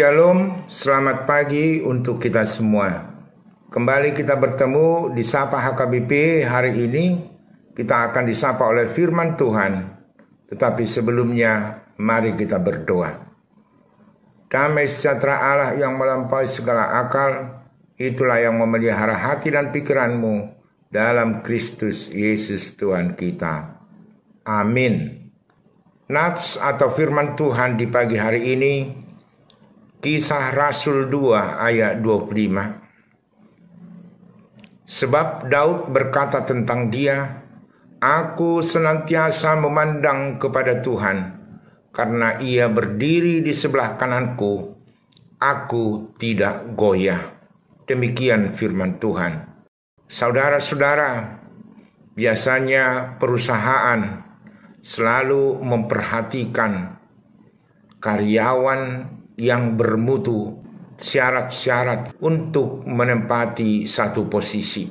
Shalom, selamat pagi untuk kita semua. Kembali kita bertemu di Sapa HKBP hari ini. Kita akan disapa oleh firman Tuhan. Tetapi sebelumnya, mari kita berdoa. Damai sejahtera Allah yang melampaui segala akal, itulah yang memelihara hati dan pikiranmu dalam Kristus Yesus Tuhan kita. Amin. Nats atau firman Tuhan di pagi hari ini, Kisah Rasul 2 ayat 25. Sebab Daud berkata tentang dia, "Aku senantiasa memandang kepada Tuhan, karena ia berdiri di sebelah kananku, aku tidak goyah." Demikian firman Tuhan. Saudara-saudara, biasanya perusahaan selalu memperhatikan karyawan yang bermutu, syarat-syarat untuk menempati satu posisi.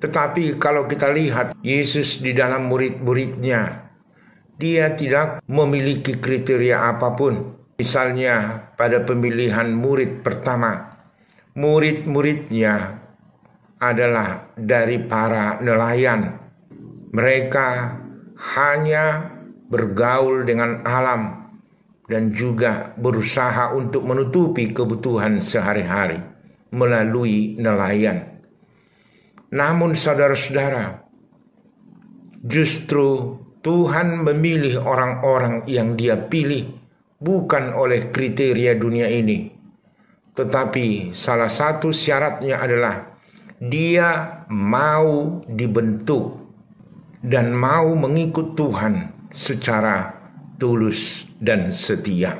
Tetapi kalau kita lihat Yesus di dalam murid-muridnya, dia tidak memiliki kriteria apapun. Misalnya pada pemilihan murid pertama, murid-muridnya adalah dari para nelayan. Mereka hanya bergaul dengan alam dan juga berusaha untuk menutupi kebutuhan sehari-hari melalui nelayan. Namun saudara-saudara, justru Tuhan memilih orang-orang yang Dia pilih bukan oleh kriteria dunia ini. Tetapi salah satu syaratnya adalah dia mau dibentuk dan mau mengikut Tuhan secara tulus dan setia.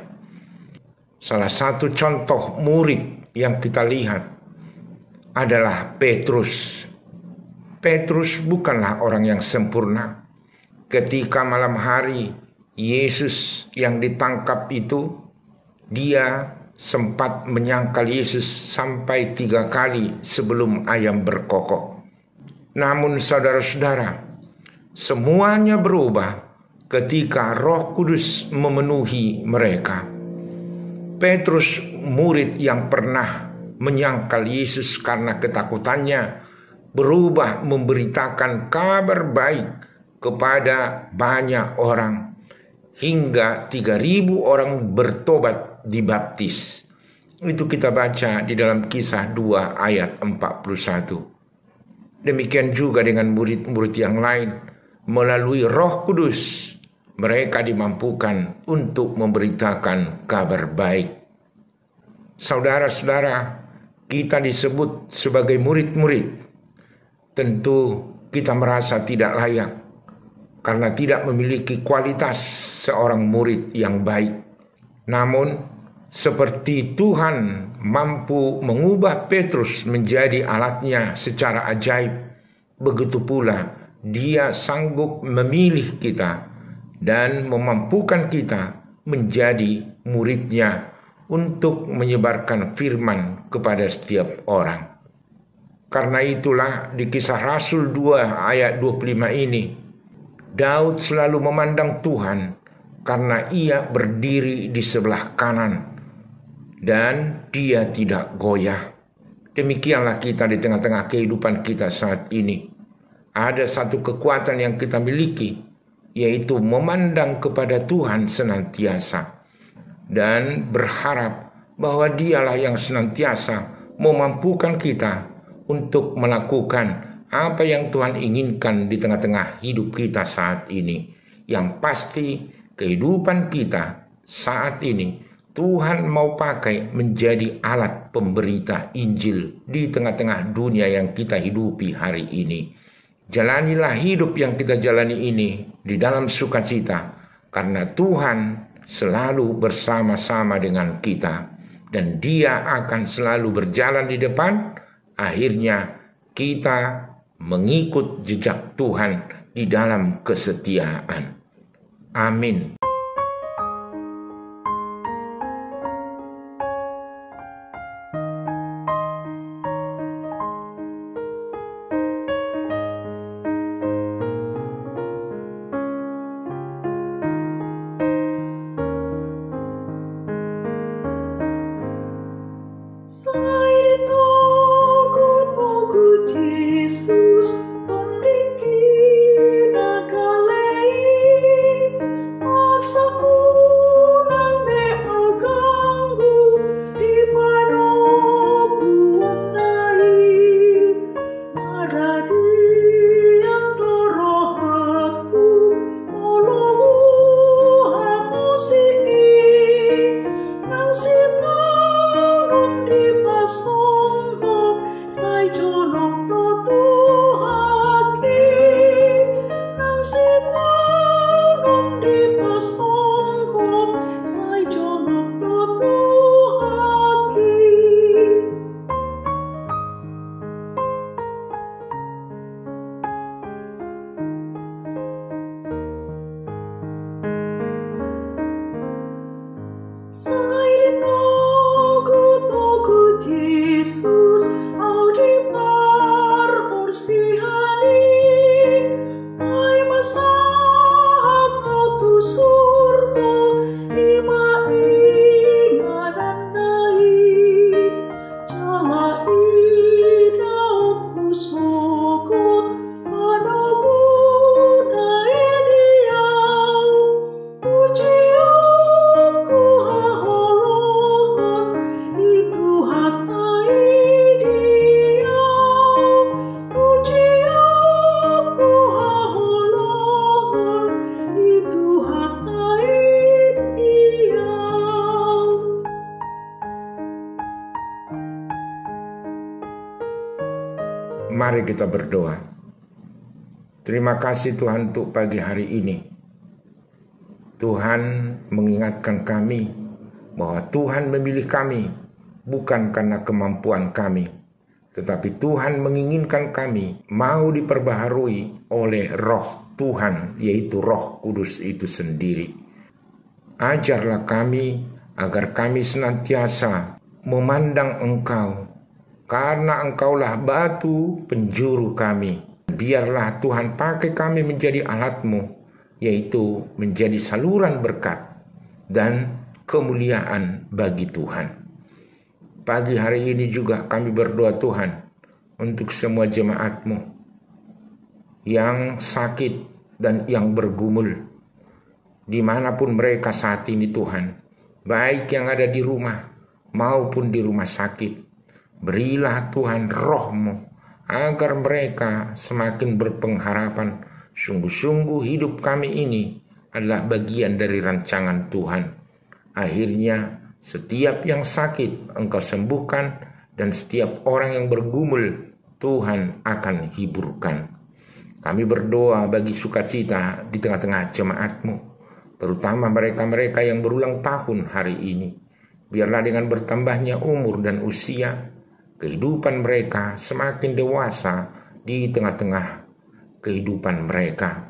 Salah satu contoh murid yang kita lihat adalah Petrus. Petrus bukanlah orang yang sempurna. Ketika malam hari Yesus yang ditangkap itu, dia sempat menyangkal Yesus sampai 3 kali sebelum ayam berkokok. Namun saudara-saudara, semuanya berubah ketika Roh Kudus memenuhi mereka. Petrus, murid yang pernah menyangkal Yesus karena ketakutannya, berubah memberitakan kabar baik kepada banyak orang, hingga 3.000 orang bertobat dibaptis. Itu kita baca di dalam Kisah 2 ayat 41. Demikian juga dengan murid-murid yang lain, melalui Roh Kudus mereka dimampukan untuk memberitakan kabar baik. Saudara-saudara, kita disebut sebagai murid-murid. Tentu kita merasa tidak layak karena tidak memiliki kualitas seorang murid yang baik. Namun seperti Tuhan mampu mengubah Petrus menjadi alatnya secara ajaib, begitu pula Dia sanggup memilih kita dan memampukan kita menjadi muridnya untuk menyebarkan firman kepada setiap orang. Karena itulah di Kisah Rasul 2 ayat 25 ini, Daud selalu memandang Tuhan karena ia berdiri di sebelah kanan dan dia tidak goyah. Demikianlah kita di tengah-tengah kehidupan kita saat ini. Ada satu kekuatan yang kita miliki, yaitu memandang kepada Tuhan senantiasa dan berharap bahwa Dialah yang senantiasa memampukan kita untuk melakukan apa yang Tuhan inginkan di tengah-tengah hidup kita saat ini. Yang pasti kehidupan kita saat ini Tuhan mau pakai menjadi alat pemberita Injil di tengah-tengah dunia yang kita hidupi hari ini. Jalanilah hidup yang kita jalani ini di dalam sukacita, karena Tuhan selalu bersama-sama dengan kita dan Dia akan selalu berjalan di depan. Akhirnya kita mengikut jejak Tuhan di dalam kesetiaan. Amin. Mari kita berdoa. Terima kasih Tuhan untuk pagi hari ini. Tuhan mengingatkan kami bahwa Tuhan memilih kami bukan karena kemampuan kami, tetapi Tuhan menginginkan kami mau diperbaharui oleh Roh Tuhan, yaitu Roh Kudus itu sendiri. Ajarlah kami agar kami senantiasa memandang Engkau, karena Engkaulah batu penjuru kami. Biarlah Tuhan pakai kami menjadi alat-Mu, yaitu menjadi saluran berkat dan kemuliaan bagi Tuhan. Pagi hari ini juga kami berdoa Tuhan untuk semua jemaat-Mu yang sakit dan yang bergumul, dimanapun mereka saat ini Tuhan, baik yang ada di rumah maupun di rumah sakit. Berilah Tuhan Roh-Mu agar mereka semakin berpengharapan. Sungguh-sungguh hidup kami ini adalah bagian dari rancangan Tuhan. Akhirnya setiap yang sakit Engkau sembuhkan, dan setiap orang yang bergumul Tuhan akan hiburkan. Kami berdoa bagi sukacita di tengah-tengah jemaat-Mu, terutama mereka-mereka yang berulang tahun hari ini. biarlah dengan bertambahnya umur dan usia, kehidupan mereka semakin dewasa di tengah-tengah kehidupan mereka.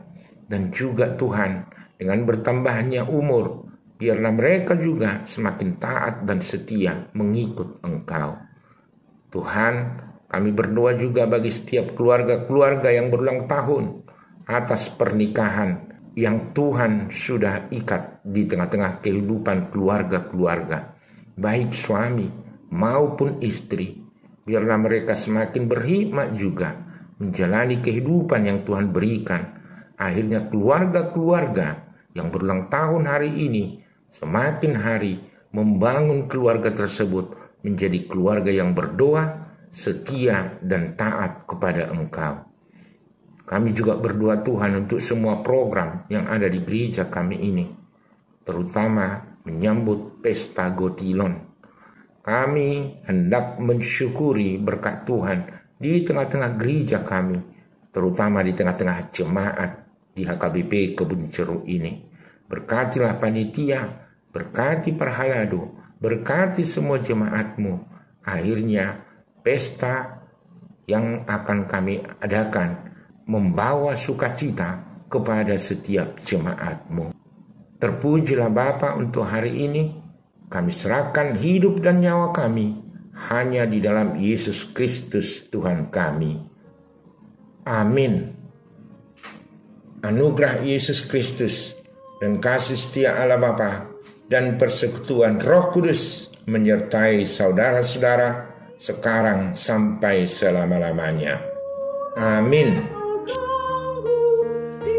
Dan juga Tuhan, dengan bertambahnya umur, biarlah mereka juga semakin taat dan setia mengikut Engkau. Tuhan, kami berdoa juga bagi setiap keluarga-keluarga yang berulang tahun atas pernikahan yang Tuhan sudah ikat di tengah-tengah kehidupan keluarga-keluarga, baik suami maupun istri. Biarlah mereka semakin berhikmat juga menjalani kehidupan yang Tuhan berikan. Akhirnya keluarga-keluarga yang berulang tahun hari ini semakin hari membangun keluarga tersebut menjadi keluarga yang berdoa, setia, dan taat kepada Engkau. Kami juga berdoa Tuhan untuk semua program yang ada di gereja kami ini, terutama menyambut pesta Gotilon. Kami hendak mensyukuri berkat Tuhan di tengah-tengah gereja kami, terutama di tengah-tengah jemaat di HKBP Kebun Ceruk ini. Berkatilah panitia, berkati Parhalado, berkati semua jemaat-Mu. Akhirnya pesta yang akan kami adakan membawa sukacita kepada setiap jemaat-Mu. Terpujilah Bapa untuk hari ini. Kami serahkan hidup dan nyawa kami hanya di dalam Yesus Kristus Tuhan kami. Amin. Anugerah Yesus Kristus dan kasih setia Allah Bapa dan persekutuan Roh Kudus menyertai saudara-saudara sekarang sampai selama-lamanya. Amin. Di